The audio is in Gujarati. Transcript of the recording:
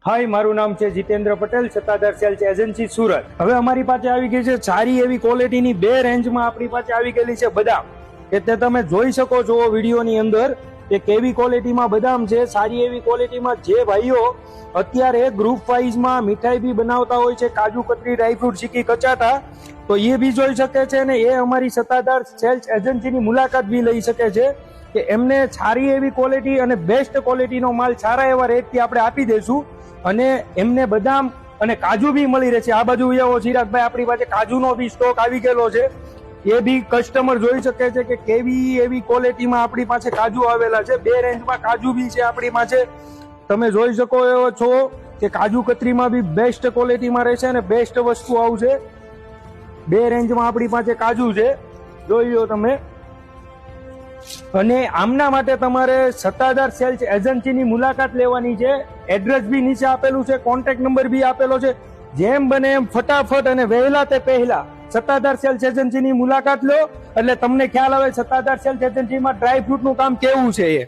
હાય, મારું નામ છે જીતેન્દ્ર પટેલ, સત્તાધાર સેલ્સ એજન્સી સુરત. હવે અમારી પાસે આવી ગઈ છે સારી એવી ક્વોલિટીની બે રેન્જમાં આપણી પાસે આવી ગયેલી છે બદામ, કે તે તમે જોઈ શકો છો વિડીયોની અંદર કે કેવી ક્વોલિટીમાં બદામ છે. સારી એવી ક્વોલિટીમાં જે ભાઈઓ અત્યારે ગ્રુપ વાઇઝમાં મીઠાઈ બી બનાવતા હોય છે, કાજુ કતરી, ડ્રાયફ્રૂટ, ચીકી, કચાટા, તો એ બી જોઈ શકે છે ને એ અમારી સત્તાધાર સેલ્સ એજન્સીની મુલાકાત બી લઈ શકે છે કે એમને સારી એવી ક્વોલિટી અને બેસ્ટ ક્વોલિટીનો માલ સારા એવા રેટથી આપણે આપી દઈશું. અને એમને બદામ અને કાજુ બી મળી રહેશે. આ બાજુ એવો ચિરાગભાઈ આપણી પાસે કાજુનો બી સ્ટોક આવી ગયેલો છે, એ બી કસ્ટમર જોઈ શકે છે કે કેવી એવી ક્વોલિટીમાં આપણી પાસે કાજુ આવેલા છે. બે રેન્જમાં કાજુ બી છે આપણી પાસે, તમે જોઈ શકો એવો છો કે કાજુ કતરીમાં બી બેસ્ટ ક્વોલિટીમાં રહેશે અને બેસ્ટ વસ્તુ આવશે. બે રેન્જમાં આપણી પાસે કાજુ છે, જોઈ લો તમે. અને આમના માટે તમારે સત્તાધાર સેલ્સ એજન્સીની મુલાકાત લેવાની છે. એડ્રેસ બી નીચે આપેલું છે, કોન્ટેક્ટ નંબર બી આપેલો છે. જેમ બને એમ ફટાફટ અને વહેલા તે પહેલા સત્તાધાર સેલ્સ એજન્સીની મુલાકાત લો એટલે તમને ખ્યાલ આવે સત્તાધાર સેલ્સ એજન્સીમાં ડ્રાયફ્રૂટનું કામ કેવું છે એ.